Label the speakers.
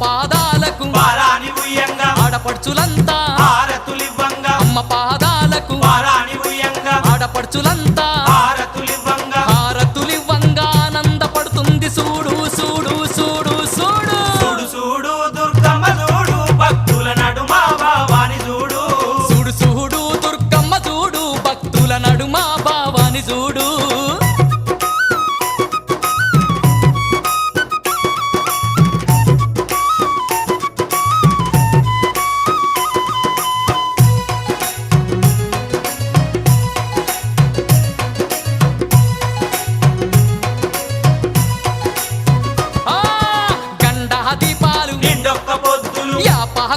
Speaker 1: పాదాలకు
Speaker 2: వారాని ఉయ్యంగా
Speaker 1: ఆడపడుచులంతా
Speaker 2: హారతులివ్వంగా
Speaker 1: అమ్మ పాదాలకు
Speaker 2: వారాని ఉయ్యంగా
Speaker 1: ఆడపడుచులంతా
Speaker 2: హారతులివ్వంగా
Speaker 1: హారతులివ్వంగా ఆనందపడుతుంది చూడు చూడు చూడు చూడు
Speaker 2: చూడు చూడు దుర్గమ్మ చూడు భక్తుల నడుమ భావాని చూడు
Speaker 1: చూడు చూడు దుర్గమ్మ చూడు భక్తుల నడుమ భావాని చూడు ఆ గండా దీపాలు
Speaker 2: నిండొక్క పొద్దులు
Speaker 1: యాపహ